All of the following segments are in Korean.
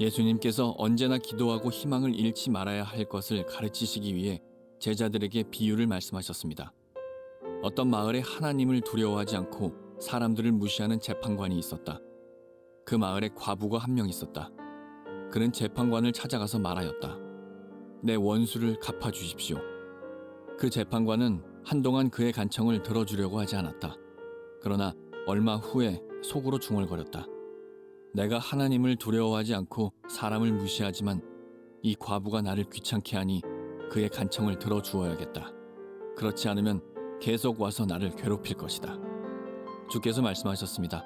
예수님께서 언제나 기도하고 희망을 잃지 말아야 할 것을 가르치시기 위해 제자들에게 비유를 말씀하셨습니다. 어떤 마을에 하나님을 두려워하지 않고 사람들을 무시하는 재판관이 있었다. 그 마을에 과부가 한 명 있었다. 그는 재판관을 찾아가서 말하였다. 내 원수를 갚아주십시오. 그 재판관은 한동안 그의 간청을 들어주려고 하지 않았다. 그러나 얼마 후에 속으로 중얼거렸다. 내가 하나님을 두려워하지 않고 사람을 무시하지만 이 과부가 나를 귀찮게 하니 그의 간청을 들어주어야겠다. 그렇지 않으면 계속 와서 나를 괴롭힐 것이다. 주께서 말씀하셨습니다.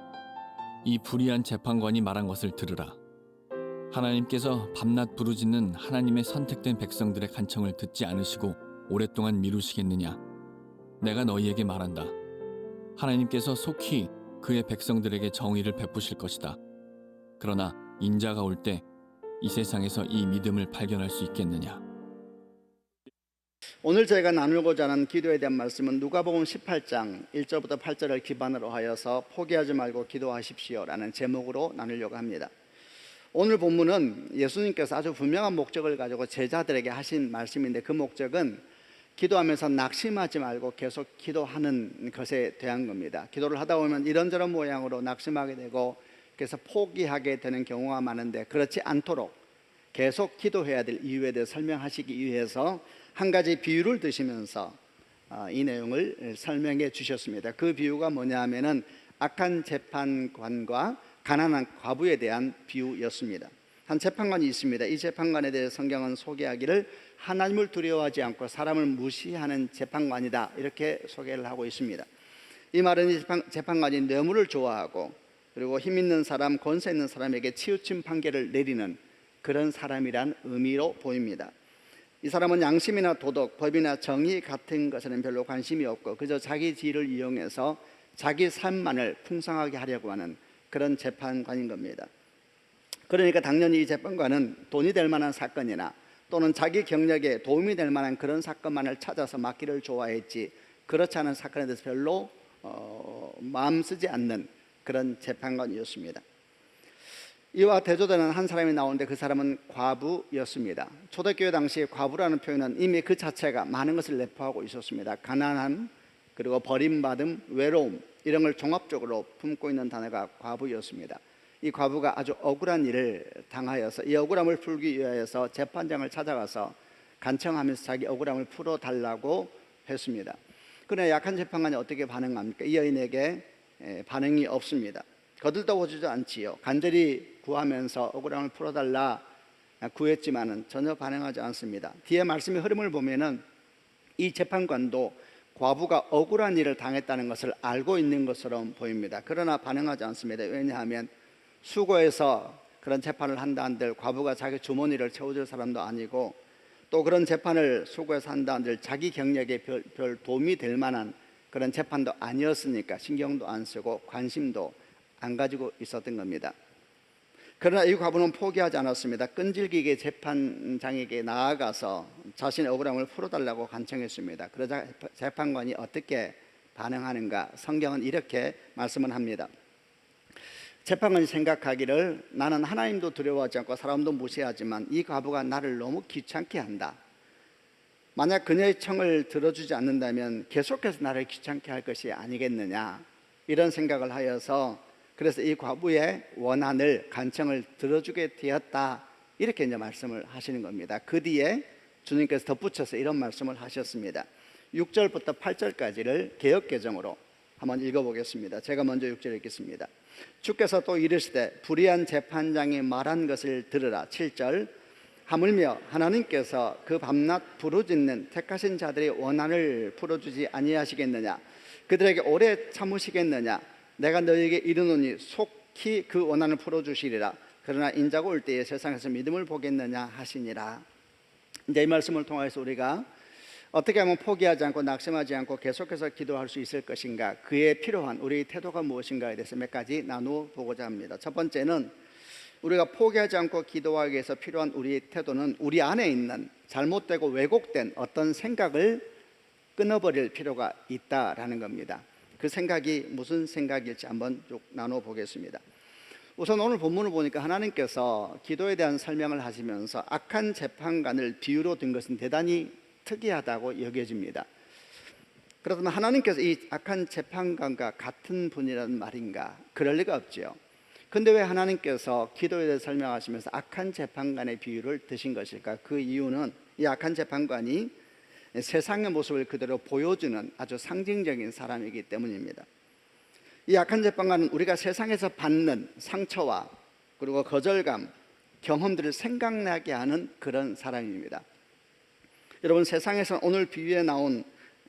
이 불의한 재판관이 말한 것을 들으라. 하나님께서 밤낮 부르짖는 하나님의 선택된 백성들의 간청을 듣지 않으시고 오랫동안 미루시겠느냐? 내가 너희에게 말한다. 하나님께서 속히 그의 백성들에게 정의를 베푸실 것이다. 그러나 인자가 올 때 이 세상에서 이 믿음을 발견할 수 있겠느냐? 오늘 저희가 나누고자 하는 기도에 대한 말씀은 누가복음 18장 1절부터 8절을 기반으로 하여서 포기하지 말고 기도하십시오라는 제목으로 나누려고 합니다. 오늘 본문은 예수님께서 아주 분명한 목적을 가지고 제자들에게 하신 말씀인데, 그 목적은 기도하면서 낙심하지 말고 계속 기도하는 것에 대한 겁니다. 기도를 하다 보면 이런저런 모양으로 낙심하게 되고 그래서 포기하게 되는 경우가 많은데, 그렇지 않도록 계속 기도해야 될 이유에 대해 설명하시기 위해서 한 가지 비유를 드시면서 이 내용을 설명해 주셨습니다. 그 비유가 뭐냐 하면은 악한 재판관과 가난한 과부에 대한 비유였습니다. 한 재판관이 있습니다. 이 재판관에 대해 성경은 소개하기를 하나님을 두려워하지 않고 사람을 무시하는 재판관이다, 이렇게 소개를 하고 있습니다. 이 말은 이 재판관이 뇌물을 좋아하고 그리고 힘 있는 사람, 권세 있는 사람에게 치우침 판결을 내리는 그런 사람이란 의미로 보입니다. 이 사람은 양심이나 도덕, 법이나 정의 같은 것에는 별로 관심이 없고 그저 자기 지위를 이용해서 자기 삶만을 풍성하게 하려고 하는 그런 재판관인 겁니다. 그러니까 당연히 이 재판관은 돈이 될 만한 사건이나 또는 자기 경력에 도움이 될 만한 그런 사건만을 찾아서 맡기를 좋아했지, 그렇지 않은 사건에 대해서 별로 마음 쓰지 않는 그런 재판관이었습니다. 이와 대조되는 한 사람이 나오는데 그 사람은 과부였습니다. 초대교회 당시에 과부라는 표현은 이미 그 자체가 많은 것을 내포하고 있었습니다. 가난함, 그리고 버림받음, 외로움, 이런 걸 종합적으로 품고 있는 단어가 과부였습니다. 이 과부가 아주 억울한 일을 당하여서 이 억울함을 풀기 위해서 재판장을 찾아가서 간청하면서 자기 억울함을 풀어달라고 했습니다. 그러나 약한 재판관이 어떻게 반응합니까? 이 여인에게 반응이 없습니다. 거들떠보지도 않지요. 간절히 구하면서 억울함을 풀어달라 구했지만은 전혀 반응하지 않습니다. 뒤에 말씀의 흐름을 보면은 이 재판관도 과부가 억울한 일을 당했다는 것을 알고 있는 것처럼 보입니다. 그러나 반응하지 않습니다. 왜냐하면 수고해서 그런 재판을 한다 한들 과부가 자기 주머니를 채워줄 사람도 아니고, 또 그런 재판을 수고해서 한다 한들 자기 경력에 별 도움이 될 만한 그런 재판도 아니었으니까 신경도 안 쓰고 관심도 안 가지고 있었던 겁니다. 그러나 이 과부는 포기하지 않았습니다. 끈질기게 재판장에게 나아가서 자신의 억울함을 풀어달라고 간청했습니다. 그러자 재판관이 어떻게 반응하는가? 성경은 이렇게 말씀을 합니다. 재판관이 생각하기를 나는 하나님도 두려워하지 않고 사람도 무시하지만 이 과부가 나를 너무 귀찮게 한다. 만약 그녀의 청을 들어주지 않는다면 계속해서 나를 귀찮게 할 것이 아니겠느냐, 이런 생각을 하여서 그래서 이 과부의 원한을, 간청을 들어주게 되었다, 이렇게 이제 말씀을 하시는 겁니다. 그 뒤에 주님께서 덧붙여서 이런 말씀을 하셨습니다. 6절부터 8절까지를 개역개정으로 한번 읽어보겠습니다. 제가 먼저 6절 읽겠습니다. 주께서 또 이르시되 불의한 재판장이 말한 것을 들으라. 7절 하물며 하나님께서 그 밤낮 부르짖는 택하신 자들의 원한을 풀어주지 아니하시겠느냐? 그들에게 오래 참으시겠느냐? 내가 너희에게 이르노니 속히 그 원한을 풀어주시리라. 그러나 인자가 올 때에 세상에서 믿음을 보겠느냐 하시니라. 이제 이 말씀을 통해서 우리가 어떻게 하면 포기하지 않고 낙심하지 않고 계속해서 기도할 수 있을 것인가, 그에 필요한 우리의 태도가 무엇인가에 대해서 몇 가지 나누어 보고자 합니다. 첫 번째는 우리가 포기하지 않고 기도하기 위해서 필요한 우리의 태도는 우리 안에 있는 잘못되고 왜곡된 어떤 생각을 끊어버릴 필요가 있다라는 겁니다. 그 생각이 무슨 생각일지 한번 쭉 나눠 보겠습니다. 우선 오늘 본문을 보니까 하나님께서 기도에 대한 설명을 하시면서 악한 재판관을 비유로 든 것은 대단히 특이하다고 여겨집니다. 그렇다면 하나님께서 이 악한 재판관과 같은 분이라는 말인가? 그럴 리가 없지요. 근데 왜 하나님께서 기도에 대해 설명하시면서 악한 재판관의 비유를 드신 것일까? 그 이유는 이 악한 재판관이 세상의 모습을 그대로 보여주는 아주 상징적인 사람이기 때문입니다. 이 악한 재판관은 우리가 세상에서 받는 상처와 그리고 거절감, 경험들을 생각나게 하는 그런 사람입니다. 여러분, 세상에서 오늘 비유에 나온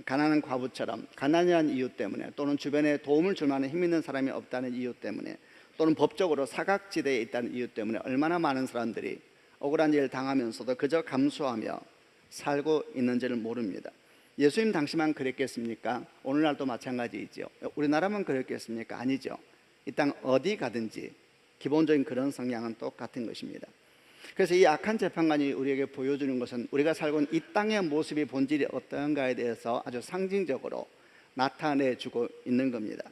가난한 과부처럼 가난이라는 이유 때문에, 또는 주변에 도움을 줄 만한 힘 있는 사람이 없다는 이유 때문에, 또는 법적으로 사각지대에 있다는 이유 때문에 얼마나 많은 사람들이 억울한 일을 당하면서도 그저 감수하며 살고 있는지를 모릅니다. 예수님 당시만 그랬겠습니까? 오늘날도 마찬가지이죠. 우리나라만 그랬겠습니까? 아니죠. 이 땅 어디 가든지 기본적인 그런 성향은 똑같은 것입니다. 그래서 이 악한 재판관이 우리에게 보여주는 것은 우리가 살고 있는 이 땅의 모습의 본질이 어떠한가에 대해서 아주 상징적으로 나타내주고 있는 겁니다.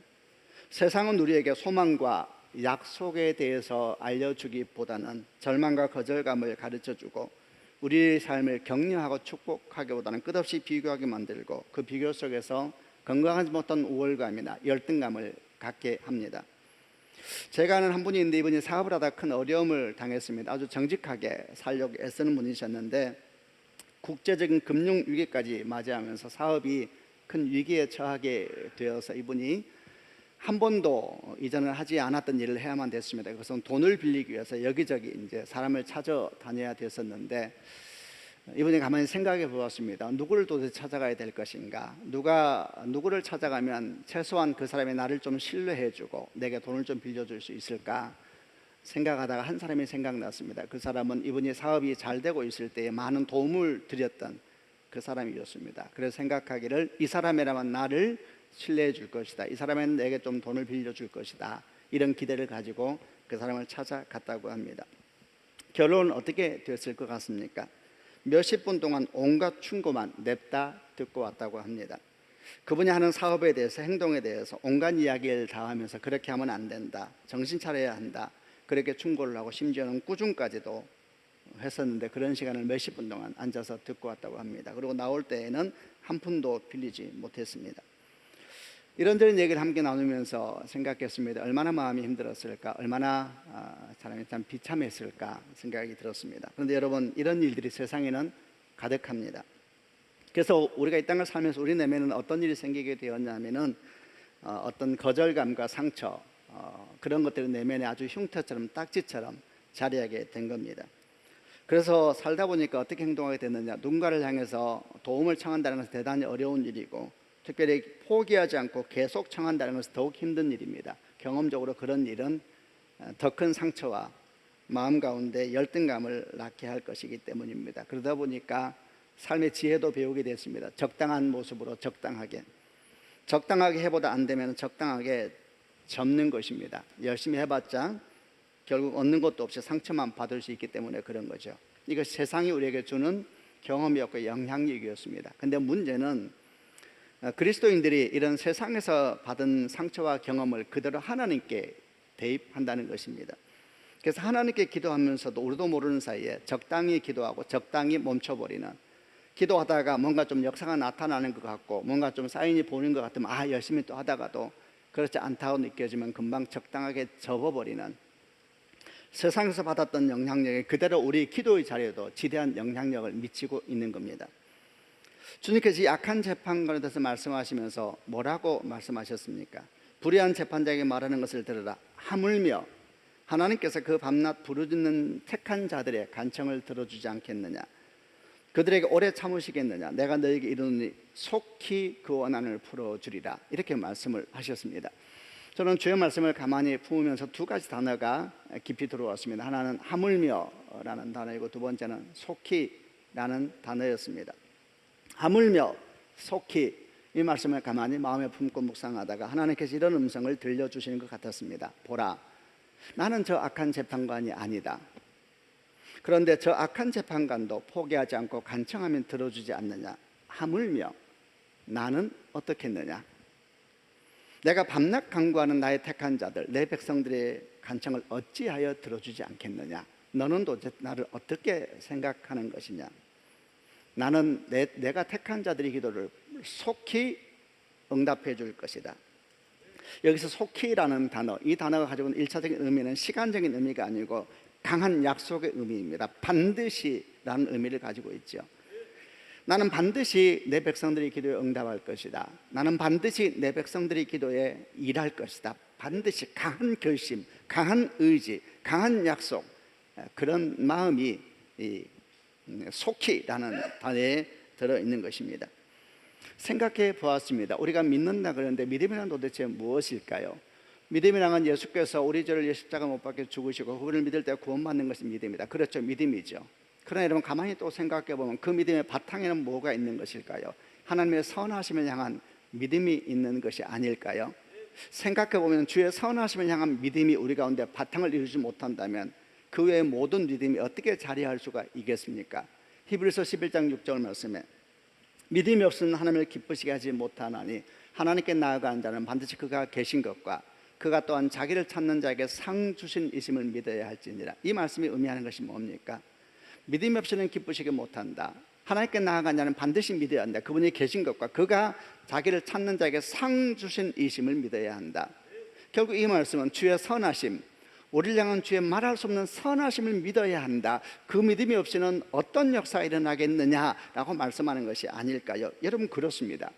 세상은 우리에게 소망과 약속에 대해서 알려주기보다는 절망과 거절감을 가르쳐주고 우리의 삶을 격려하고 축복하기보다는 끝없이 비교하게 만들고 그 비교 속에서 건강하지 못한 우월감이나 열등감을 갖게 합니다. 제가 아는 한 분이 있는데 이분이 사업을 하다 큰 어려움을 당했습니다. 아주 정직하게 살려고 애쓰는 분이셨는데 국제적인 금융 위기까지 맞이하면서 사업이 큰 위기에 처하게 되어서 이분이 한 번도 이전을 하지 않았던 일을 해야만 됐습니다. 그것은 돈을 빌리기 위해서 여기저기 이제 사람을 찾아다녀야 됐었는데 이분이 가만히 생각해 보았습니다. 누구를 도대체 찾아가야 될 것인가? 누구를 찾아가면 최소한 그 사람이 나를 좀 신뢰해주고 내게 돈을 좀 빌려줄 수 있을까? 생각하다가 한 사람이 생각났습니다. 그 사람은 이분이 사업이 잘 되고 있을 때에 많은 도움을 드렸던 그 사람이었습니다. 그래서 생각하기를 이 사람이라면 나를 신뢰해 줄 것이다. 이 사람은 내게 좀 돈을 빌려줄 것이다. 이런 기대를 가지고 그 사람을 찾아갔다고 합니다. 결론은 어떻게 됐을 것 같습니까? 몇십 분 동안 온갖 충고만 냅다 듣고 왔다고 합니다. 그분이 하는 사업에 대해서, 행동에 대해서 온갖 이야기를 다 하면서 그렇게 하면 안 된다, 정신 차려야 한다, 그렇게 충고를 하고 심지어는 꾸중까지도 했었는데 그런 시간을 몇십 분 동안 앉아서 듣고 왔다고 합니다. 그리고 나올 때에는 한 푼도 빌리지 못했습니다. 이런저런 얘기를 함께 나누면서 생각했습니다. 얼마나 마음이 힘들었을까, 얼마나 사람이 참 비참했을까 생각이 들었습니다. 그런데 여러분, 이런 일들이 세상에는 가득합니다. 그래서 우리가 이 땅을 살면서 우리 내면은 어떤 일이 생기게 되었냐면은 어떤 거절감과 상처, 그런 것들이 내면에 아주 흉터처럼 딱지처럼 자리하게 된 겁니다. 그래서 살다 보니까 어떻게 행동하게 됐느냐, 누군가를 향해서 도움을 청한다는 것은 대단히 어려운 일이고 특별히 포기하지 않고 계속 청한다는 것은 더욱 힘든 일입니다. 경험적으로 그런 일은 더 큰 상처와 마음 가운데 열등감을 낳게 할 것이기 때문입니다. 그러다 보니까 삶의 지혜도 배우게 됐습니다. 적당한 모습으로 적당하게 해보다 안 되면 적당하게 접는 것입니다. 열심히 해봤자 결국 얻는 것도 없이 상처만 받을 수 있기 때문에 그런 거죠. 이것이 세상이 우리에게 주는 경험이었고 영향력이었습니다. 근데 문제는 그리스도인들이 이런 세상에서 받은 상처와 경험을 그대로 하나님께 대입한다는 것입니다. 그래서 하나님께 기도하면서도 우리도 모르는 사이에 적당히 기도하고 적당히 멈춰버리는, 기도하다가 뭔가 좀 역사가 나타나는 것 같고 뭔가 좀 사인이 보이는 것 같으면 열심히 또 하다가도 그렇지 않다고 느껴지면 금방 적당하게 접어버리는, 세상에서 받았던 영향력이 그대로 우리 기도의 자리에도 지대한 영향력을 미치고 있는 겁니다. 주님께서 이 악한 재판관에 대해서 말씀하시면서 뭐라고 말씀하셨습니까? 불의한 재판장에게 말하는 것을 들으라. 하물며 하나님께서 그 밤낮 부르짖는 택한 자들의 간청을 들어주지 않겠느냐, 그들에게 오래 참으시겠느냐, 내가 너에게 이르노니 속히 그 원한을 풀어주리라. 이렇게 말씀을 하셨습니다. 저는 주의 말씀을 가만히 품으면서 두 가지 단어가 깊이 들어왔습니다. 하나는 하물며라는 단어이고 두 번째는 속히라는 단어였습니다. 하물며, 속히, 이 말씀을 가만히 마음에 품고 묵상하다가 하나님께서 이런 음성을 들려주시는 것 같았습니다. 보라, 나는 저 악한 재판관이 아니다. 그런데 저 악한 재판관도 포기하지 않고 간청하면 들어주지 않느냐. 하물며 나는 어떻겠느냐. 내가 밤낮 간구하는 나의 택한 자들, 내 백성들의 간청을 어찌하여 들어주지 않겠느냐? 너는 도대체 나를 어떻게 생각하는 것이냐? 나는 내가 택한 자들의 기도를 속히 응답해 줄 것이다. 여기서 속히라는 단어, 이 단어가 가지고 있는 1차적인 의미는 시간적인 의미가 아니고 강한 약속의 의미입니다. 반드시라는 의미를 가지고 있죠. 나는 반드시 내 백성들의 기도에 응답할 것이다. 나는 반드시 내 백성들의 기도에 일할 것이다. 반드시 강한 결심, 강한 의지, 강한 약속, 그런 마음이 이 속히라는 단어에 들어있는 것입니다. 생각해 보았습니다. 우리가 믿는다 그러는데 믿음이란 도대체 무엇일까요? 믿음이란 예수께서 우리 죄를 십자가 못 박혀 죽으시고 그분을 믿을 때 구원받는 것이 믿음이다. 그렇죠, 믿음이죠. 그러나 여러분 가만히 또 생각해 보면 그 믿음의 바탕에는 뭐가 있는 것일까요? 하나님의 선하심을 향한 믿음이 있는 것이 아닐까요? 생각해 보면 주의 선하심을 향한 믿음이 우리 가운데 바탕을 이루지 못한다면 그 외의 모든 믿음이 어떻게 자리할 수가 있겠습니까? 히브리서 11장 6절 말씀에 믿음이 없으면 하나님을 기쁘시게 하지 못하나니 하나님께 나아가는 자는 반드시 그가 계신 것과 그가 또한 자기를 찾는 자에게 상 주신 이심을 믿어야 할지니라. 이 말씀이 의미하는 것이 뭡니까? 믿음이 없이는 기쁘시게 못한다. 하나님께 나아간 자는 반드시 믿어야 한다. 그분이 계신 것과 그가 자기를 찾는 자에게 상 주신 이심을 믿어야 한다. 결국 이 말씀은 주의 선하심, 우리를 향한 주의 말할 수 없는 선하심을 믿어야 한다. 그 믿음이 없이는 어떤 역사가 일어나겠느냐라고 말씀하는 것이 아닐까요? 여러분 그렇습니다.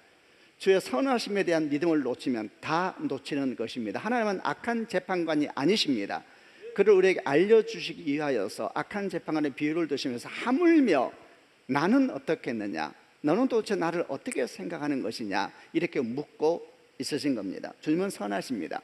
주의 선하심에 대한 믿음을 놓치면 다 놓치는 것입니다. 하나님은 악한 재판관이 아니십니다. 그를 우리에게 알려주시기 위하여서 악한 재판관의 비유를 드시면서 하물며 나는 어떻겠느냐, 너는 도대체 나를 어떻게 생각하는 것이냐 이렇게 묻고 있으신 겁니다. 주님은 선하십니다.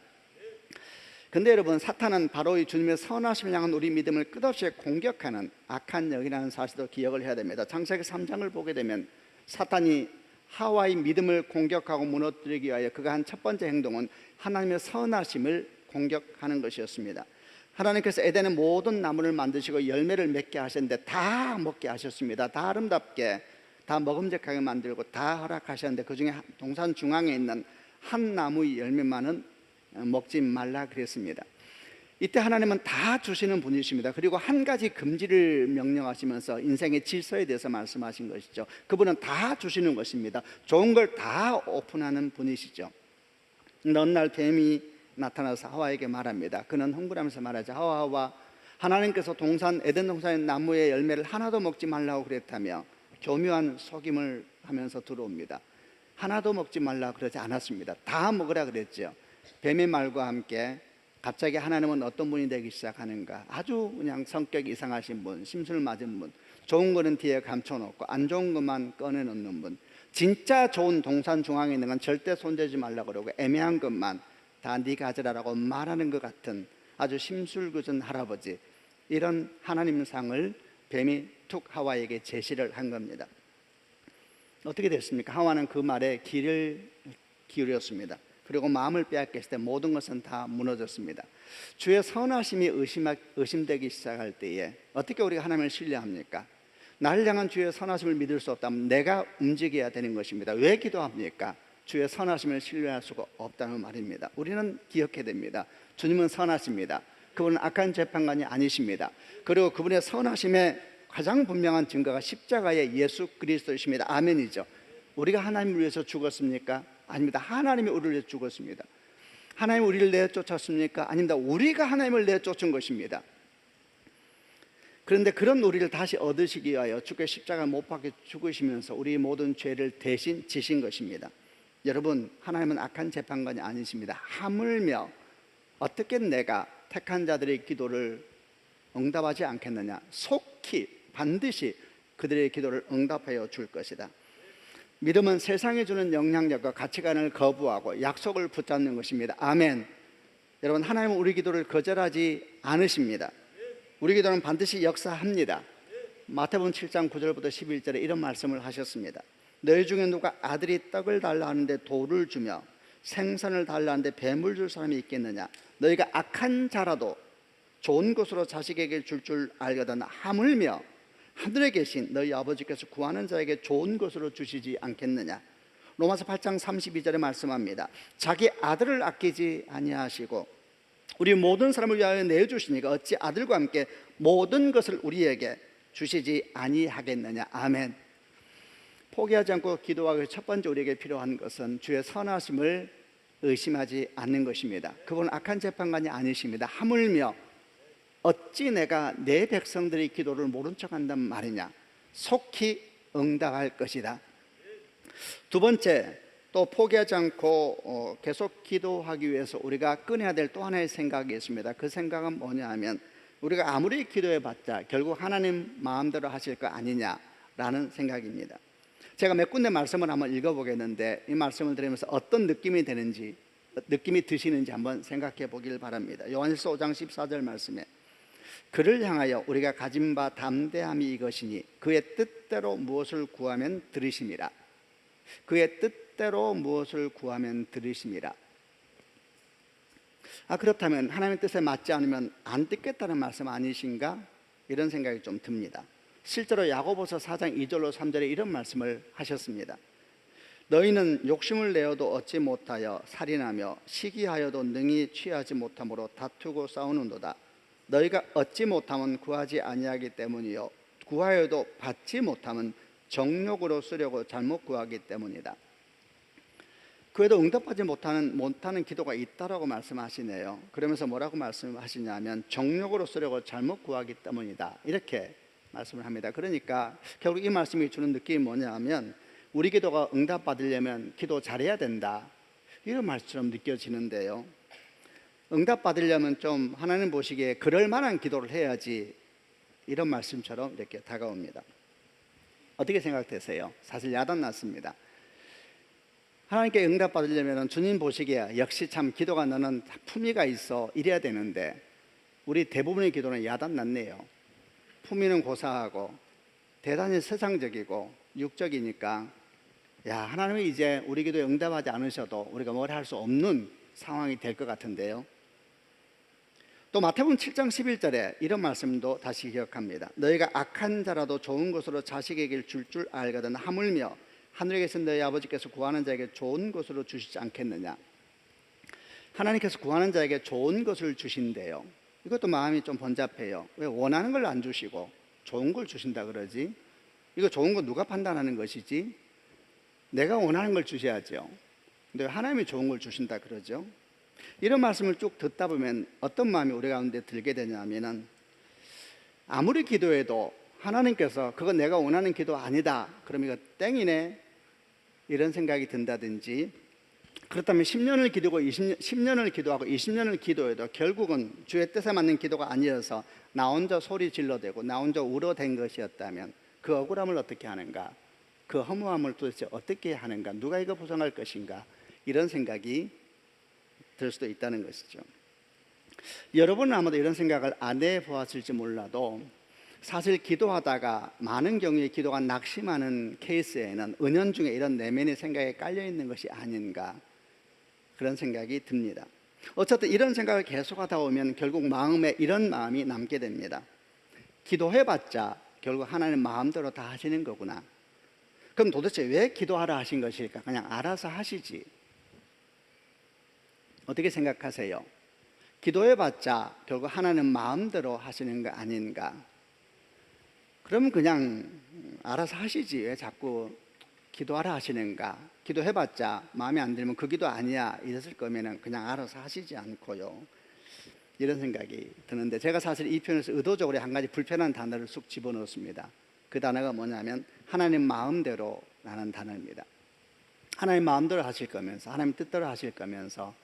근데 여러분 사탄은 바로 이 주님의 선하심을 향한 우리 믿음을 끝없이 공격하는 악한 영이라는 사실도 기억을 해야 됩니다. 창세기 3장을 보게 되면 사탄이 하와의 믿음을 공격하고 무너뜨리기 위하여 그가 한 첫 번째 행동은 하나님의 선하심을 공격하는 것이었습니다. 하나님께서 에덴의 모든 나무를 만드시고 열매를 맺게 하셨는데 다 먹게 하셨습니다. 다 아름답게, 다 먹음직하게 만들고 다 허락하셨는데 그 중에 동산 중앙에 있는 한 나무의 열매만은 먹지 말라 그랬습니다. 이때 하나님은 다 주시는 분이십니다. 그리고 한 가지 금지를 명령하시면서 인생의 질서에 대해서 말씀하신 것이죠. 그분은 다 주시는 것입니다. 좋은 걸 다 오픈하는 분이시죠. 어느 날 뱀이 나타나서 하와에게 말합니다. 그는 흥분하면서 말하죠. 하와, 하나님께서 에덴 동산의 나무의 열매를 하나도 먹지 말라고 그랬다며 교묘한 속임을 하면서 들어옵니다. 하나도 먹지 말라고 그러지 않았습니다. 다 먹으라 그랬죠. 뱀의 말과 함께 갑자기 하나님은 어떤 분이 되기 시작하는가? 아주 그냥 성격이 이상하신 분, 심술 맞은 분, 좋은 거는 뒤에 감춰놓고 안 좋은 것만 꺼내놓는 분, 진짜 좋은 동산 중앙에 있는 건 절대 손대지 말라고 그러고 애매한 것만 다 네가 가져라라고 말하는 것 같은 아주 심술궂은 할아버지, 이런 하나님상을 뱀이 툭 하와에게 제시를 한 겁니다. 어떻게 됐습니까? 하와는 그 말에 귀를 기울였습니다. 그리고 마음을 빼앗겼을 때 모든 것은 다 무너졌습니다. 주의 선하심이 의심되기 시작할 때에 어떻게 우리가 하나님을 신뢰합니까? 나를 향한 주의 선하심을 믿을 수 없다면 내가 움직여야 되는 것입니다. 왜 기도합니까? 주의 선하심을 신뢰할 수가 없다는 말입니다. 우리는 기억해야 됩니다. 주님은 선하십니다. 그분은 악한 재판관이 아니십니다. 그리고 그분의 선하심의 가장 분명한 증거가 십자가의 예수 그리스도이십니다. 아멘이죠. 우리가 하나님을 위해서 죽었습니까? 아닙니다. 하나님이 우리를 위해서 죽었습니다. 하나님이 우리를 내쫓았습니까? 아닙니다. 우리가 하나님을 내쫓은 것입니다. 그런데 그런 우리를 다시 얻으시기 위하여 주께 십자가 못 박혀 죽으시면서 우리 모든 죄를 대신 지신 것입니다. 여러분, 하나님은 악한 재판관이 아니십니다. 하물며 어떻게 내가 택한 자들의 기도를 응답하지 않겠느냐? 속히 반드시 그들의 기도를 응답하여 줄 것이다. 믿음은 세상에 주는 영향력과 가치관을 거부하고 약속을 붙잡는 것입니다. 아멘. 여러분, 하나님은 우리 기도를 거절하지 않으십니다. 우리 기도는 반드시 역사합니다. 마태복음 7장 9절부터 11절에 이런 말씀을 하셨습니다. 너희 중에 누가 아들이 떡을 달라 하는데 돌을 주며 생선을 달라 하는데 뱀을 줄 사람이 있겠느냐? 너희가 악한 자라도 좋은 것으로 자식에게 줄 알거든 하물며 하늘에 계신 너희 아버지께서 구하는 자에게 좋은 것으로 주시지 않겠느냐? 로마서 8장 32절에 말씀합니다. 자기 아들을 아끼지 아니하시고 우리 모든 사람을 위하여 내주시니까 어찌 아들과 함께 모든 것을 우리에게 주시지 아니하겠느냐. 아멘. 포기하지 않고 기도하기 위해 첫 번째 우리에게 필요한 것은 주의 선하심을 의심하지 않는 것입니다. 그분은 악한 재판관이 아니십니다. 하물며 어찌 내가 내 백성들의 기도를 모른 척한단 말이냐. 속히 응답할 것이다. 두 번째, 또 포기하지 않고 계속 기도하기 위해서 우리가 꺼내야 될 또 하나의 생각이 있습니다. 그 생각은 뭐냐 하면 우리가 아무리 기도해봤자 결국 하나님 마음대로 하실 거 아니냐라는 생각입니다. 제가 몇 군데 말씀을 한번 읽어보겠는데 이 말씀을 들으면서 어떤 느낌이 드시는지 한번 생각해 보길 바랍니다. 요한일서 5장 14절 말씀에 그를 향하여 우리가 가진 바 담대함이 이것이니 그의 뜻대로 무엇을 구하면 들으심이라. 그의 뜻대로 무엇을 구하면 들으심이라. 그렇다면 하나님의 뜻에 맞지 않으면 안 듣겠다는 말씀 아니신가? 이런 생각이 좀 듭니다. 실제로 야고보서 4장 2절로 3절에 이런 말씀을 하셨습니다. 너희는 욕심을 내어도 얻지 못하여 살인하며 시기하여도 능히 취하지 못함으로 다투고 싸우는도다. 너희가 얻지 못하면 구하지 아니하기 때문이요 구하여도 받지 못하면 정욕으로 쓰려고 잘못 구하기 때문이다. 그래도 응답하지 못하는 기도가 있다라고 말씀하시네요. 그러면서 뭐라고 말씀하시냐면 정욕으로 쓰려고 잘못 구하기 때문이다. 이렇게 말씀을 합니다. 그러니까 결국 이 말씀이 주는 느낌이 뭐냐면 우리 기도가 응답받으려면 기도 잘해야 된다. 이런 말씀처럼 느껴지는데요. 응답받으려면 좀 하나님 보시기에 그럴 만한 기도를 해야지 이런 말씀처럼 이렇게 다가옵니다. 어떻게 생각되세요? 사실 야단났습니다. 하나님께 응답받으려면 주님 보시기에 역시 참 기도가 너는 품위가 있어 이래야 되는데 우리 대부분의 기도는 야단났네요. 품위는 고사하고 대단히 세상적이고 육적이니까 하나님이 이제 우리 기도에 응답하지 않으셔도 우리가 뭘 할 수 없는 상황이 될 것 같은데요. 또 마태복음 7장 11절에 이런 말씀도 다시 기억합니다. 너희가 악한 자라도 좋은 것으로 자식에게 줄 알거든 하물며 하늘에 계신 너희 아버지께서 구하는 자에게 좋은 것으로 주시지 않겠느냐. 하나님께서 구하는 자에게 좋은 것을 주신대요. 이것도 마음이 좀 번잡해요. 왜 원하는 걸 안 주시고 좋은 걸 주신다 그러지? 이거 좋은 거 누가 판단하는 것이지? 내가 원하는 걸 주셔야죠. 근데 하나님이 좋은 걸 주신다 그러죠? 이런 말씀을 쭉 듣다 보면 어떤 마음이 우리 가운데 들게 되냐면은 아무리 기도해도 하나님께서 그건 내가 원하는 기도 아니다. 그러면 이거 땡이네. 이런 생각이 든다든지 그렇다면 10년을 기도하고 20년을 기도해도 결국은 주의 뜻에 맞는 기도가 아니어서 나 혼자 소리 질러대고 나 혼자 울어댄 것이었다면 그 억울함을 어떻게 하는가? 그 허무함을 도대체 어떻게 하는가? 누가 이거 보상할 것인가? 이런 생각이 들 수도 있다는 것이죠. 여러분은 아마도 이런 생각을 안 해보았을지 몰라도 사실 기도하다가 많은 경우에 기도가 낙심하는 케이스에는 은연중에 이런 내면의 생각에 깔려있는 것이 아닌가 그런 생각이 듭니다. 어쨌든 이런 생각을 계속하다 보면 결국 마음에 이런 마음이 남게 됩니다. 기도해봤자 결국 하나님 마음대로 다 하시는 거구나. 그럼 도대체 왜 기도하라 하신 것일까? 그냥 알아서 하시지. 어떻게 생각하세요? 기도해봤자 결국 하나님 마음대로 하시는 거 아닌가? 그러면 그냥 알아서 하시지 왜 자꾸 기도하라 하시는가? 기도해봤자 마음에 안 들면 그 기도 아니야 이랬을 거면 그냥 알아서 하시지 않고요. 이런 생각이 드는데 제가 사실 이 편에서 의도적으로 한 가지 불편한 단어를 쑥 집어넣었습니다. 그 단어가 뭐냐면 하나님 마음대로라는 단어입니다. 하나님 마음대로 하실 거면서 하나님 뜻대로 하실 거면서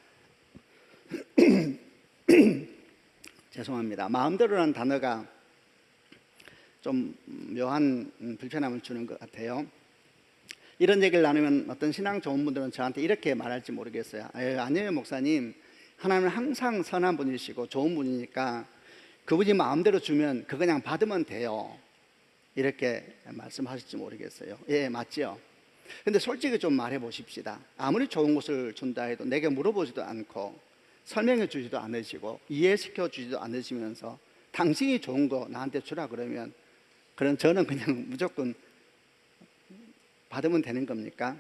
죄송합니다. 마음대로라는 단어가 좀 묘한 불편함을 주는 것 같아요. 이런 얘기를 나누면 어떤 신앙 좋은 분들은 저한테 이렇게 말할지 모르겠어요. 아니에요 목사님, 하나님은 항상 선한 분이시고 좋은 분이니까 그분이 마음대로 주면 그거 그냥 받으면 돼요. 이렇게 말씀하실지 모르겠어요. 예, 맞죠? 근데 솔직히 좀 말해 보십시다. 아무리 좋은 것을 준다 해도 내게 물어보지도 않고 설명해 주지도 않으시고 이해시켜 주지도 않으시면서 당신이 좋은 거 나한테 주라 그러면 그럼 저는 그냥 무조건 받으면 되는 겁니까?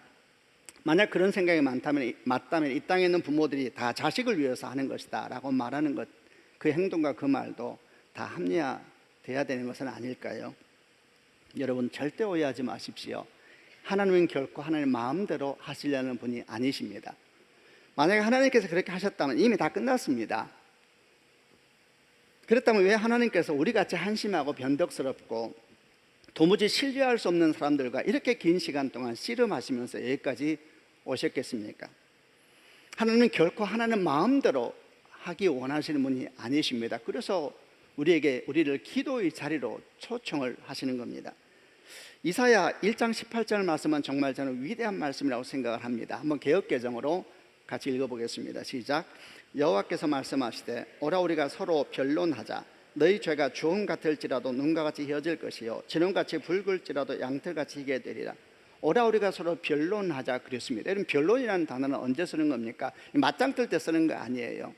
만약 그런 생각이 맞다면 이 땅에 있는 부모들이 다 자식을 위해서 하는 것이다 라고 말하는 것, 그 행동과 그 말도 다 합리화돼야 되는 것은 아닐까요? 여러분, 절대 오해하지 마십시오. 하나님은 결코 하나님 마음대로 하시려는 분이 아니십니다. 만약에 하나님께서 그렇게 하셨다면 이미 다 끝났습니다. 그렇다면 왜 하나님께서 우리같이 한심하고 변덕스럽고 도무지 신뢰할 수 없는 사람들과 이렇게 긴 시간 동안 씨름하시면서 여기까지 오셨겠습니까? 하나님은 결코 하나님 마음대로 하기 원하시는 분이 아니십니다. 그래서 우리를 기도의 자리로 초청을 하시는 겁니다. 이사야 1장 18절 말씀은 정말 저는 위대한 말씀이라고 생각을 합니다. 한번 개역개정으로 같이 읽어보겠습니다. 시작. 여호와께서 말씀하시되 오라 우리가 서로 변론하자. 너희 죄가 주홍 같을지라도 눈과 같이 휘어질 것이요 진홍같이 붉을지라도 양털같이 희게 되리라. 오라 우리가 서로 변론하자 그랬습니다. 여러분, 변론이라는 단어는 언제 쓰는 겁니까? 맞짱 뜰 때 쓰는 거 아니에요.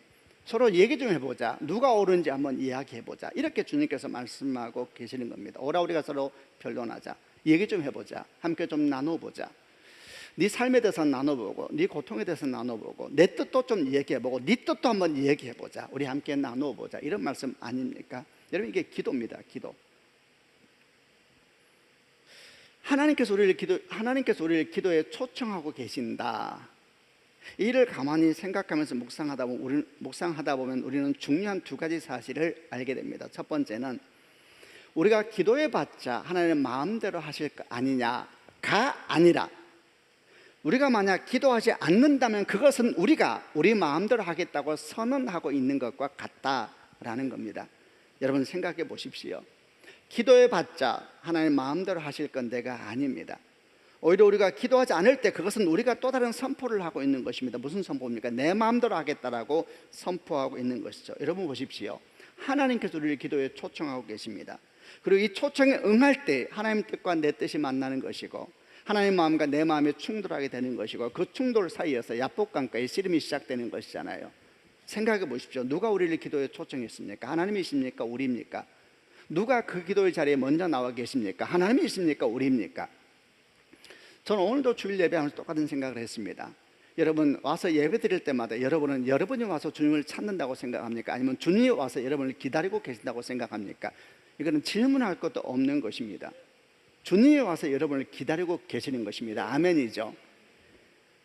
서로 얘기 좀 해보자. 누가 옳은지 한번 이야기해보자. 이렇게 주님께서 말씀하고 계시는 겁니다. 오라 우리가 서로 변론하자. 얘기 좀 해보자. 함께 좀 나눠보자. 네 삶에 대해서 나눠보고 네 고통에 대해서 나눠보고 내 뜻도 좀 얘기해보고 네 뜻도 한번 얘기해보자. 우리 함께 나눠보자. 이런 말씀 아닙니까? 여러분, 이게 기도입니다. 기도. 하나님께서 우리를 기도에 초청하고 계신다. 이 일을 가만히 생각하면서 묵상하다 보면 우리는 중요한 두 가지 사실을 알게 됩니다. 첫 번째는 우리가 기도해봤자 하나님 마음대로 하실 거 아니냐가 아니라, 우리가 만약 기도하지 않는다면 그것은 우리 마음대로 하겠다고 선언하고 있는 것과 같다라는 겁니다. 여러분, 생각해 보십시오. 기도해봤자 하나님 마음대로 하실 건데가 아닙니다. 오히려 우리가 기도하지 않을 때 그것은 우리가 또 다른 선포를 하고 있는 것입니다. 무슨 선포입니까? 내 마음대로 하겠다라고 선포하고 있는 것이죠. 여러분 보십시오. 하나님께서 우리를 기도에 초청하고 계십니다. 그리고 이 초청에 응할 때 하나님 뜻과 내 뜻이 만나는 것이고 하나님 마음과 내 마음이 충돌하게 되는 것이고 그 충돌 사이에서 야복강가의 씨름이 시작되는 것이잖아요. 생각해 보십시오. 누가 우리를 기도에 초청했습니까? 하나님이십니까? 우리입니까? 누가 그 기도의 자리에 먼저 나와 계십니까? 하나님이십니까? 우리입니까? 저는 오늘도 주일 예배하면서 똑같은 생각을 했습니다. 여러분 와서 예배 드릴 때마다 여러분이 와서 주님을 찾는다고 생각합니까? 아니면 주님이 와서 여러분을 기다리고 계신다고 생각합니까? 이거는 질문할 것도 없는 것입니다. 주님이 와서 여러분을 기다리고 계시는 것입니다. 아멘이죠.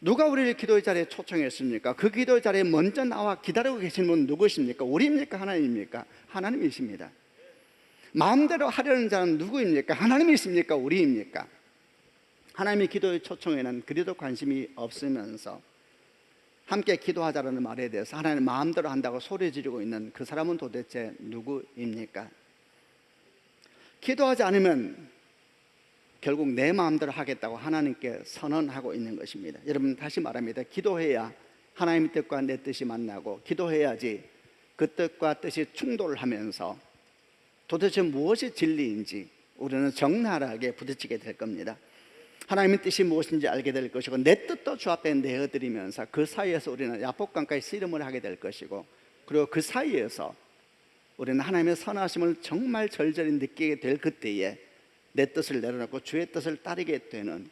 누가 우리를 기도의 자리에 초청했습니까? 그 기도의 자리에 먼저 나와 기다리고 계시는 분은 누구십니까? 우리입니까? 하나님입니까? 하나님이십니다. 마음대로 하려는 자는 누구입니까? 하나님이십니까? 우리입니까? 하나님의 기도의 초청에는 그리도 관심이 없으면서 함께 기도하자라는 말에 대해서 하나님 마음대로 한다고 소리 지르고 있는 그 사람은 도대체 누구입니까? 기도하지 않으면 결국 내 마음대로 하겠다고 하나님께 선언하고 있는 것입니다. 여러분, 다시 말합니다. 기도해야 하나님의 뜻과 내 뜻이 만나고, 기도해야지 그 뜻과 뜻이 충돌하면서 도대체 무엇이 진리인지 우리는 적나라하게 부딪히게 될 겁니다. 하나님의 뜻이 무엇인지 알게 될 것이고 내 뜻도 주 앞에 내어드리면서 그 사이에서 우리는 야복강가의 씨름을 하게 될 것이고, 그리고 그 사이에서 우리는 하나님의 선하심을 정말 절절히 느끼게 될 그때에 내 뜻을 내려놓고 주의 뜻을 따르게 되는,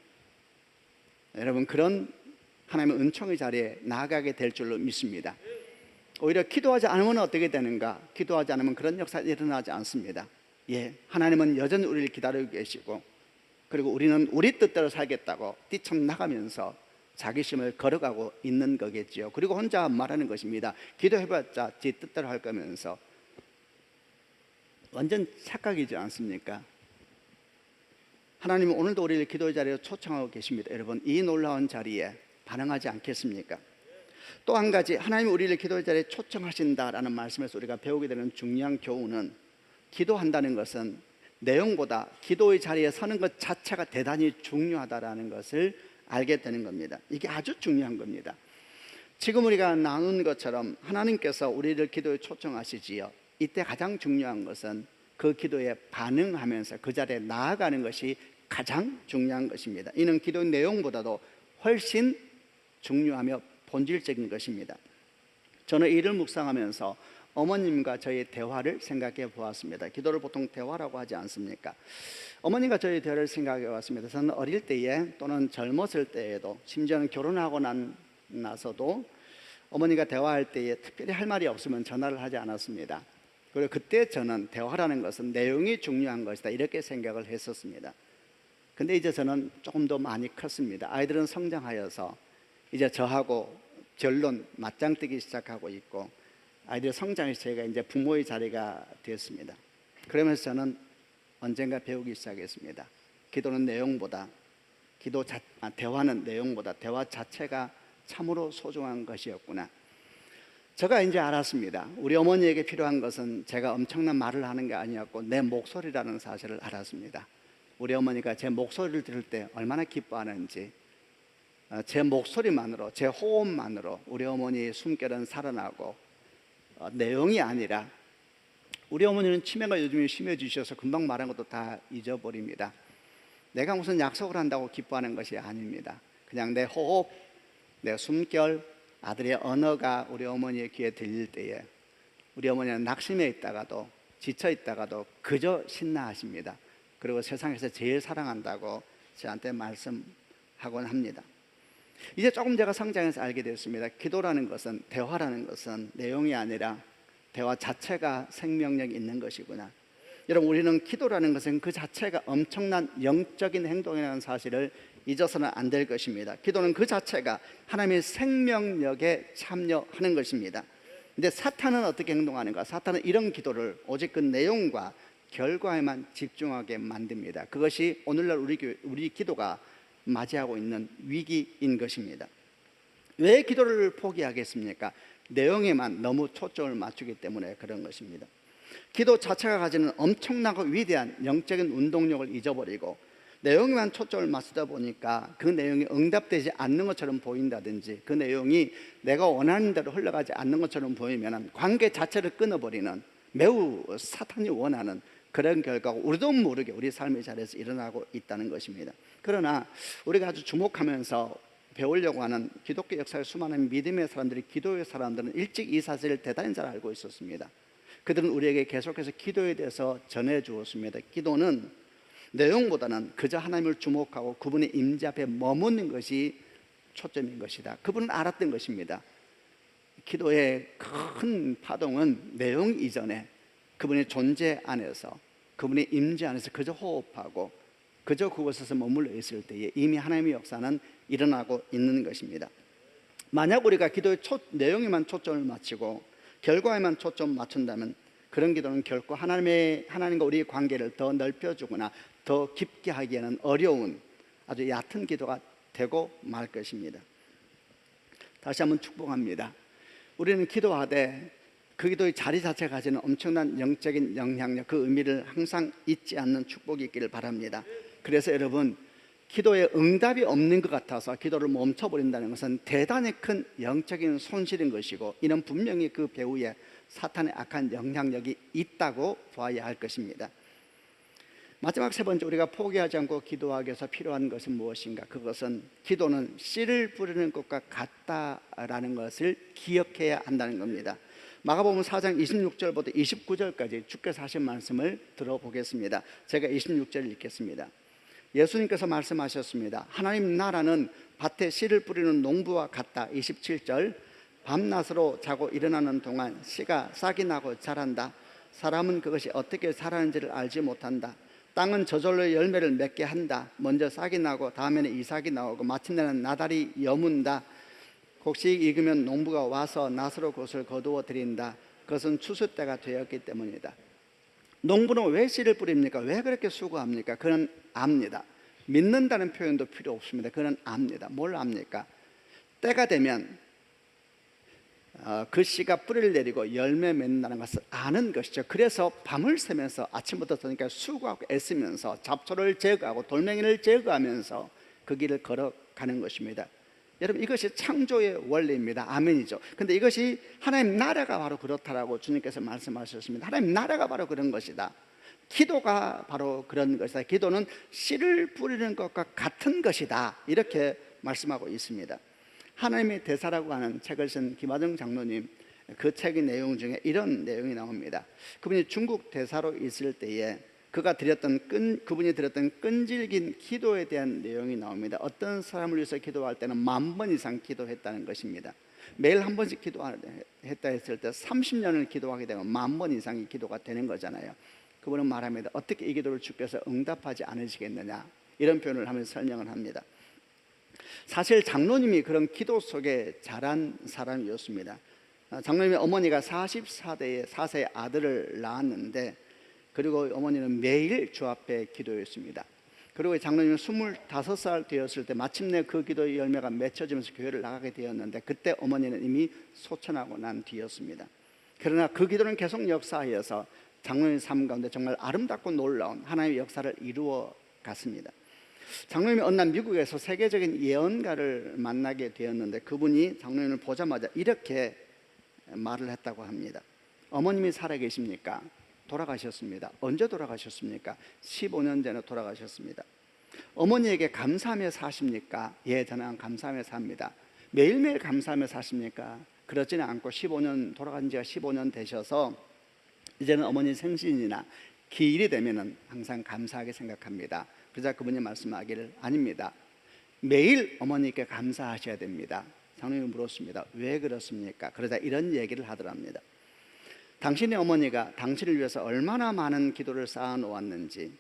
여러분, 그런 하나님의 은총의 자리에 나아가게 될 줄로 믿습니다. 오히려 기도하지 않으면 어떻게 되는가? 기도하지 않으면 그런 역사가 일어나지 않습니다. 하나님은 여전히 우리를 기다리고 계시고, 그리고 우리는 우리 뜻대로 살겠다고 뛰쳐나가면서 자기심을 걸어가고 있는 거겠지요. 그리고 혼자 말하는 것입니다. 기도해봤자 지 뜻대로 할 거면서. 완전 착각이지 않습니까? 하나님은 오늘도 우리를 기도의 자리에 초청하고 계십니다. 여러분, 이 놀라운 자리에 반응하지 않겠습니까? 또 한 가지, 하나님이 우리를 기도의 자리에 초청하신다라는 말씀에서 우리가 배우게 되는 중요한 교훈은, 기도한다는 것은 내용보다 기도의 자리에 서는 것 자체가 대단히 중요하다라는 것을 알게 되는 겁니다. 이게 아주 중요한 겁니다. 지금 우리가 나눈 것처럼 하나님께서 우리를 기도에 초청하시지요. 이때 가장 중요한 것은 그 기도에 반응하면서 그 자리에 나아가는 것이 가장 중요한 것입니다. 이는 기도의 내용보다도 훨씬 중요하며 본질적인 것입니다. 저는 이를 묵상하면서 어머님과 저의 대화를 생각해 보았습니다. 기도를 보통 대화라고 하지 않습니까? 어머님과 저의 대화를 생각해 봤습니다. 저는 어릴 때에 또는 젊었을 때에도 심지어는 결혼하고 나서도 어머니가 대화할 때에 특별히 할 말이 없으면 전화를 하지 않았습니다. 그리고 그때 저는 대화라는 것은 내용이 중요한 것이다 이렇게 생각을 했었습니다. 근데 이제 저는 조금 더 많이 컸습니다. 아이들은 성장하여서 이제 저하고 결론 맞짱 뜨기 시작하고 있고 아이들 성장해서 제가 이제 부모의 자리가 되었습니다. 그러면서 저는 언젠가 배우기 시작했습니다. 기도는 내용보다 대화는 내용보다 대화 자체가 참으로 소중한 것이었구나. 제가 이제 알았습니다. 우리 어머니에게 필요한 것은 제가 엄청난 말을 하는 게 아니었고 내 목소리라는 사실을 알았습니다. 우리 어머니가 제 목소리를 들을 때 얼마나 기뻐하는지, 제 목소리만으로, 제 호흡만으로 우리 어머니의 숨결은 살아나고 내용이 아니라 우리 어머니는 치매가 요즘에 심해지셔서 금방 말한 것도 다 잊어버립니다. 내가 무슨 약속을 한다고 기뻐하는 것이 아닙니다. 그냥 내 호흡, 내 숨결, 아들의 언어가 우리 어머니의 귀에 들릴 때에 우리 어머니는 낙심해 있다가도 지쳐 있다가도 그저 신나하십니다. 그리고 세상에서 제일 사랑한다고 저한테 말씀하곤 합니다. 이제 조금 제가 성장해서 알게 됐습니다. 기도라는 것은, 대화라는 것은 내용이 아니라 대화 자체가 생명력이 있는 것이구나. 여러분, 우리는 기도라는 것은 그 자체가 엄청난 영적인 행동이라는 사실을 잊어서는 안 될 것입니다. 기도는 그 자체가 하나님의 생명력에 참여하는 것입니다. 근데 사탄은 어떻게 행동하는가? 사탄은 이런 기도를 오직 그 내용과 결과에만 집중하게 만듭니다. 그것이 오늘날 우리 기도가 맞이하고 있는 위기인 것입니다. 왜 기도를 포기하겠습니까? 내용에만 너무 초점을 맞추기 때문에 그런 것입니다. 기도 자체가 가지는 엄청나고 위대한 영적인 운동력을 잊어버리고 내용에만 초점을 맞추다 보니까 그 내용이 응답되지 않는 것처럼 보인다든지 그 내용이 내가 원하는 대로 흘러가지 않는 것처럼 보이면 관계 자체를 끊어버리는 매우 사탄이 원하는 그런 결과가 우리도 모르게 우리 삶의 자리에서 일어나고 있다는 것입니다. 그러나 우리가 아주 주목하면서 배우려고 하는 기독교 역사의 수많은 믿음의 사람들이, 기도의 사람들은 일찍 이 사실을 대단히 잘 알고 있었습니다. 그들은 우리에게 계속해서 기도에 대해서 전해 주었습니다. 기도는 내용보다는 그저 하나님을 주목하고 그분의 임재 앞에 머무는 것이 초점인 것이다. 그분은 알았던 것입니다. 기도의 큰 파동은 내용 이전에 그분의 존재 안에서, 그분의 임재 안에서 그저 호흡하고 그저 그곳에서 머물러 있을 때에 이미 하나님의 역사는 일어나고 있는 것입니다. 만약 우리가 기도의 내용에만 초점을 맞추고 결과에만 초점을 맞춘다면 그런 기도는 결코 하나님과 우리의 관계를 더 넓혀주거나 더 깊게 하기에는 어려운 아주 얕은 기도가 되고 말 것입니다. 다시 한번 축복합니다. 우리는 기도하되 그 기도의 자리 자체가 가지는 엄청난 영적인 영향력, 그 의미를 항상 잊지 않는 축복이 있기를 바랍니다. 그래서 여러분, 기도에 응답이 없는 것 같아서 기도를 멈춰버린다는 것은 대단히 큰 영적인 손실인 것이고, 이는 분명히 그 배후에 사탄의 악한 영향력이 있다고 봐야 할 것입니다. 마지막 세 번째, 우리가 포기하지 않고 기도하기 위해서 필요한 것은 무엇인가? 그것은 기도는 씨를 뿌리는 것과 같다라는 것을 기억해야 한다는 겁니다. 마가복음 4장 26절부터 29절까지 주께서 하신 말씀을 들어보겠습니다. 제가 26절을 읽겠습니다. 예수님께서 말씀하셨습니다. 하나님 나라는 밭에 씨를 뿌리는 농부와 같다. 27절, 밤낮으로 자고 일어나는 동안 씨가 싹이 나고 자란다. 사람은 그것이 어떻게 자라는지를 알지 못한다. 땅은 저절로 열매를 맺게 한다. 먼저 싹이 나고 다음에는 이삭이 나오고 마침내는 나달이 여문다. 곡식 익으면 농부가 와서 낫으로 그것을 거두어 드린다. 그것은 추수 때가 되었기 때문이다. 농부는 왜 씨를 뿌립니까? 왜 그렇게 수고합니까? 그는 압니다. 믿는다는 표현도 필요 없습니다. 그는 압니다. 뭘 압니까? 때가 되면 그 씨가 뿌리를 내리고 열매 맺는다는 것을 아는 것이죠. 그래서 밤을 새면서 아침부터 저녁까지 수고하고 애쓰면서 잡초를 제거하고 돌멩이를 제거하면서 그 길을 걸어가는 것입니다. 여러분, 이것이 창조의 원리입니다. 아멘이죠. 근데 이것이 하나님 나라가 바로 그렇다라고 주님께서 말씀하셨습니다. 하나님 나라가 바로 그런 것이다. 기도가 바로 그런 것이다. 기도는 씨를 뿌리는 것과 같은 것이다. 이렇게 말씀하고 있습니다. 하나님의 대사라고 하는 책을 쓴 김하정 장로님, 그 책의 내용 중에 이런 내용이 나옵니다. 그분이 중국 대사로 있을 때에 그분이 드렸던 끈질긴 기도에 대한 내용이 나옵니다. 어떤 사람을 위해서 기도할 때는 10,000번 이상 기도했다는 것입니다. 매일 한 번씩 기도했다 했을 때 30년을 기도하게 되면 10,000번 이상의 기도가 되는 거잖아요. 그분은 말합니다. 어떻게 이 기도를 주께서 응답하지 않으시겠느냐, 이런 표현을 하면서 설명을 합니다. 사실 장로님이 그런 기도 속에 자란 사람이었습니다. 장로님의 어머니가 44세에 4세의 아들을 낳았는데, 그리고 어머니는 매일 주 앞에 기도했습니다. 그리고 장로님은 25살 되었을 때 마침내 그 기도의 열매가 맺혀지면서 교회를 나가게 되었는데, 그때 어머니는 이미 소천하고 난 뒤였습니다. 그러나 그 기도는 계속 역사하여서 장로님의 삶 가운데 정말 아름답고 놀라운 하나님의 역사를 이루어 갔습니다. 장로님이 어느 날 미국에서 세계적인 예언가를 만나게 되었는데, 그분이 장로님을 보자마자 이렇게 말을 했다고 합니다. 어머님이 살아계십니까? 돌아가셨습니다. 언제 돌아가셨습니까? 15년 전에 돌아가셨습니다. 어머니에게 감사하며 사십니까? 예, 저는 감사하며 삽니다. 매일매일 감사하며 사십니까? 그렇지는 않고 15년, 돌아간 지가 15년 되셔서 이제는 어머니 생신이나 기일이 되면은 항상 감사하게 생각합니다. 그러자 그분이 말씀하기를, 아닙니다, 매일 어머니께 감사하셔야 됩니다. 장로님이 물었습니다. 왜 그렇습니까? 그러자 이런 얘기를 하더랍니다. 당신의 어머니가 당신을 위해서 얼마나 많은 기도를 쌓아 놓았는지,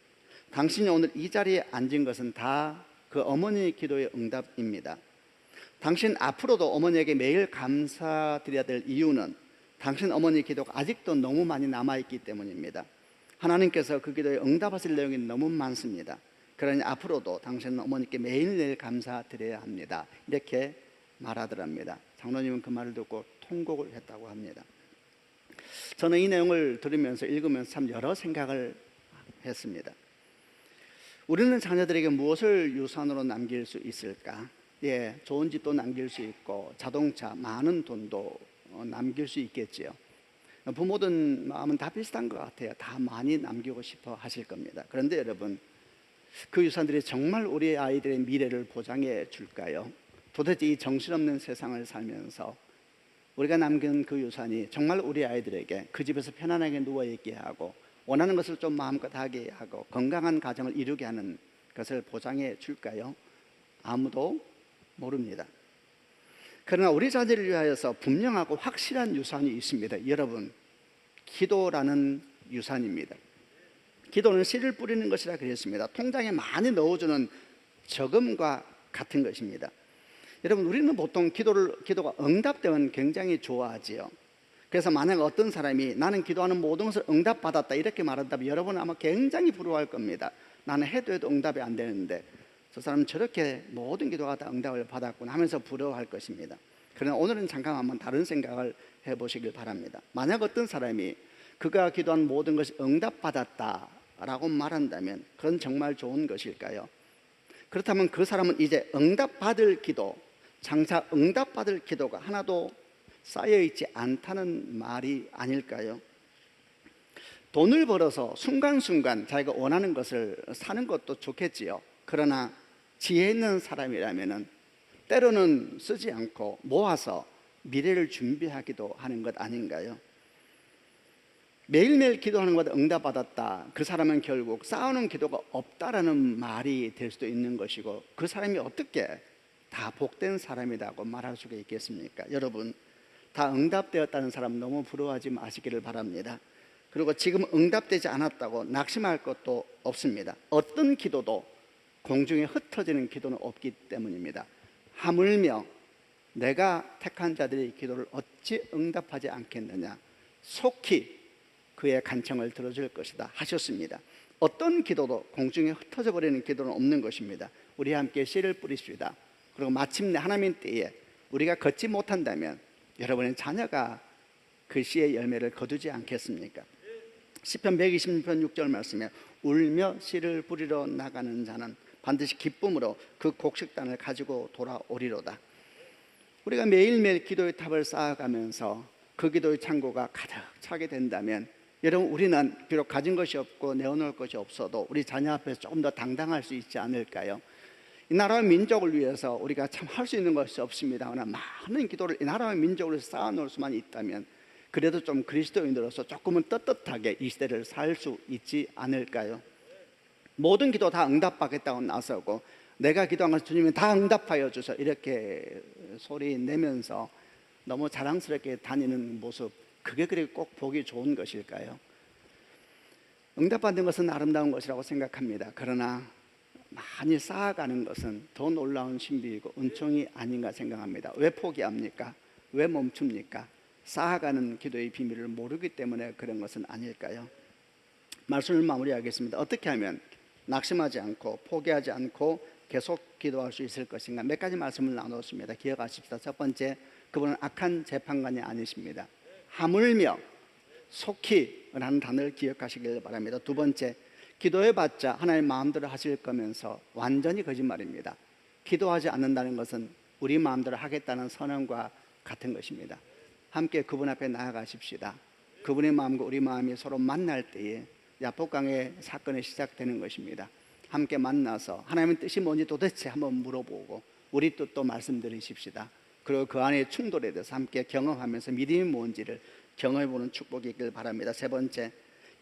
당신이 오늘 이 자리에 앉은 것은 다 그 어머니의 기도의 응답입니다. 당신 앞으로도 어머니에게 매일 감사드려야 될 이유는 당신 어머니의 기도가 아직도 너무 많이 남아있기 때문입니다. 하나님께서 그 기도에 응답하실 내용이 너무 많습니다. 그러니 앞으로도 당신은 어머니께 매일매일 감사드려야 합니다. 이렇게 말하더랍니다. 장로님은 그 말을 듣고 통곡을 했다고 합니다. 저는 이 내용을 들으면서 읽으면서 참 여러 생각을 했습니다. 우리는 자녀들에게 무엇을 유산으로 남길 수 있을까? 예, 좋은 집도 남길 수 있고 자동차, 많은 돈도 남길 수 있겠지요. 부모들 마음은 다 비슷한 것 같아요. 다 많이 남기고 싶어 하실 겁니다. 그런데 여러분, 그 유산들이 정말 우리 아이들의 미래를 보장해 줄까요? 도대체 이 정신없는 세상을 살면서 우리가 남긴 그 유산이 정말 우리 아이들에게 그 집에서 편안하게 누워있게 하고 원하는 것을 좀 마음껏 하게 하고 건강한 가정을 이루게 하는 것을 보장해 줄까요? 아무도 모릅니다. 그러나 우리 자녀를 위하여서 분명하고 확실한 유산이 있습니다. 여러분, 기도라는 유산입니다. 기도는 씨를 뿌리는 것이라 그랬습니다. 통장에 많이 넣어주는 저금과 같은 것입니다. 여러분, 우리는 보통 기도가 응답되면 굉장히 좋아하지요. 그래서 만약 어떤 사람이 나는 기도하는 모든 것을 응답받았다 이렇게 말한다면 여러분은 아마 굉장히 부러워할 겁니다. 나는 해도 응답이 안 되는데 저 사람은 저렇게 모든 기도가 다 응답을 받았구나 하면서 부러워할 것입니다. 그러나 오늘은 잠깐 한번 다른 생각을 해보시길 바랍니다. 만약 어떤 사람이 그가 기도한 모든 것이 응답받았다라고 말한다면 그건 정말 좋은 것일까요? 그렇다면 그 사람은 이제 응답받을 기도, 장차 응답받을 기도가 하나도 쌓여있지 않다는 말이 아닐까요? 돈을 벌어서 순간순간 자기가 원하는 것을 사는 것도 좋겠지요. 그러나 지혜 있는 사람이라면 때로는 쓰지 않고 모아서 미래를 준비하기도 하는 것 아닌가요? 매일매일 기도하는 것보다 응답받았다, 그 사람은 결국 쌓아놓은 기도가 없다라는 말이 될 수도 있는 것이고, 그 사람이 어떻게 다 복된 사람이라고 말할 수가 있겠습니까? 여러분, 다 응답되었다는 사람 너무 부러워하지 마시기를 바랍니다. 그리고 지금 응답되지 않았다고 낙심할 것도 없습니다. 어떤 기도도 공중에 흩어지는 기도는 없기 때문입니다. 하물며 내가 택한 자들의 기도를 어찌 응답하지 않겠느냐, 속히 그의 간청을 들어줄 것이다 하셨습니다. 어떤 기도도 공중에 흩어져 버리는 기도는 없는 것입니다. 우리 함께 씨를 뿌리십시다. 그리고 마침내 하나님 때에 우리가 걷지 못한다면 여러분의 자녀가 그 씨의 열매를 거두지 않겠습니까? 시편 126편 6절 말씀에 울며 씨를 뿌리러 나가는 자는 반드시 기쁨으로 그 곡식단을 가지고 돌아오리로다. 우리가 매일매일 기도의 탑을 쌓아가면서 그 기도의 창고가 가득 차게 된다면 여러분, 우리는 비록 가진 것이 없고 내어놓을 것이 없어도 우리 자녀 앞에서 조금 더 당당할 수 있지 않을까요? 이 나라와 민족을 위해서 우리가 참 할 수 있는 것이 없습니다만 많은 기도를 이 나라와 민족을 위해서 쌓아놓을 수만 있다면 그래도 좀 그리스도인으로서 조금은 떳떳하게 이 시대를 살 수 있지 않을까요? 모든 기도 다 응답받겠다고 나서고 내가 기도한 것을 주님이 다 응답하여 주셔 이렇게 소리 내면서 너무 자랑스럽게 다니는 모습, 그게 그렇게 꼭 보기 좋은 것일까요? 응답받는 것은 아름다운 것이라고 생각합니다. 그러나 많이 쌓아가는 것은 더 놀라운 신비이고 은총이 아닌가 생각합니다. 왜 포기합니까? 왜 멈춥니까? 쌓아가는 기도의 비밀을 모르기 때문에 그런 것은 아닐까요? 말씀을 마무리하겠습니다. 어떻게 하면 낙심하지 않고 포기하지 않고 계속 기도할 수 있을 것인가? 몇 가지 말씀을 나눴습니다. 기억하십시다. 첫 번째, 그분은 악한 재판관이 아니십니다. 하물며 속히 라는 단어를 기억하시길 바랍니다. 두 번째, 기도해봤자 하나님 마음대로 하실 거면서 완전히 거짓말입니다. 기도하지 않는다는 것은 우리 마음대로 하겠다는 선언과 같은 것입니다. 함께 그분 앞에 나아가십시다. 그분의 마음과 우리 마음이 서로 만날 때에 야복강의 사건이 시작되는 것입니다. 함께 만나서 하나님의 뜻이 뭔지 도대체 한번 물어보고 우리 뜻도 말씀드리십시다. 그리고 그 안에 충돌에 대해서 함께 경험하면서 믿음이 뭔지를 경험해보는 축복이 있길 바랍니다. 세 번째,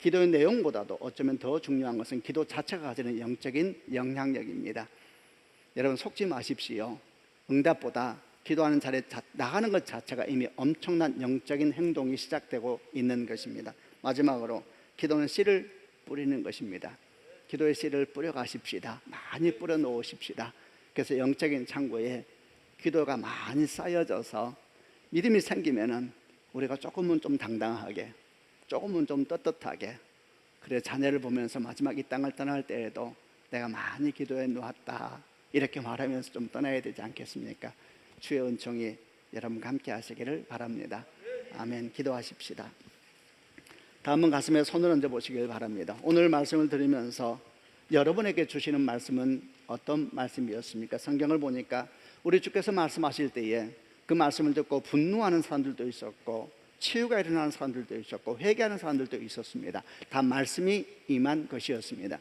기도의 내용보다도 어쩌면 더 중요한 것은 기도 자체가 가지는 영적인 영향력입니다. 여러분 속지 마십시오. 응답보다 기도하는 자리에 나가는 것 자체가 이미 엄청난 영적인 행동이 시작되고 있는 것입니다. 마지막으로 기도는 씨를 뿌리는 것입니다. 기도의 씨를 뿌려가십시다. 많이 뿌려 놓으십시다. 그래서 영적인 창고에 기도가 많이 쌓여져서 믿음이 생기면은 우리가 조금은 좀 당당하게, 조금은 좀 떳떳하게, 그래 자녀를 보면서 마지막 이 땅을 떠날 때에도 내가 많이 기도해 놓았다 이렇게 말하면서 좀 떠나야 되지 않겠습니까? 주의 은총이 여러분과 함께 하시기를 바랍니다. 아멘. 기도하십시다. 다음은 가슴에 손을 얹어 보시길 바랍니다. 오늘 말씀을 들으면서 여러분에게 주시는 말씀은 어떤 말씀이었습니까? 성경을 보니까 우리 주께서 말씀하실 때에 그 말씀을 듣고 분노하는 사람들도 있었고 치유가 일어나는 사람들도 있었고 회개하는 사람들도 있었습니다. 다 말씀이 임한 것이었습니다.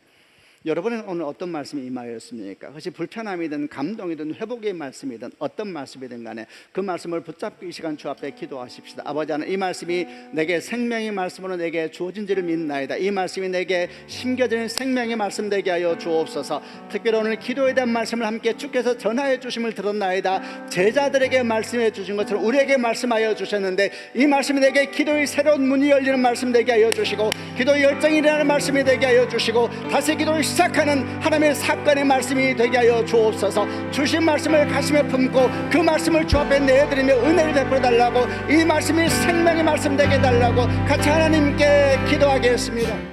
여러분은 오늘 어떤 말씀이 임하였습니까? 그것이 불편함이든 감동이든 회복의 말씀이든 어떤 말씀이든 간에 그 말씀을 붙잡고 이 시간 주 앞에 기도하십시다. 아버지 하나님, 이 말씀이 내게 생명의 말씀으로 내게 주어진지를 믿나이다. 이 말씀이 내게 심겨지는 생명의 말씀 되게 하여 주옵소서. 특별히 오늘 기도에 대한 말씀을 함께 주께서 전하여 주심을 들었나이다. 제자들에게 말씀해 주신 것처럼 우리에게 말씀하여 주셨는데 이 말씀이 내게 기도의 새로운 문이 열리는 말씀 되게 하여 주시고 기도의 열정이 일어나는 말씀이 되게 하여 주시고 다시 기도를 시작하는 하나님의 사건의 말씀이 되게 하여 주옵소서. 주신 말씀을 가슴에 품고 그 말씀을 주 앞에 내드리며 은혜를 베풀어 달라고, 이 말씀이 생명의 말씀 되게 해달라고 같이 하나님께 기도하겠습니다.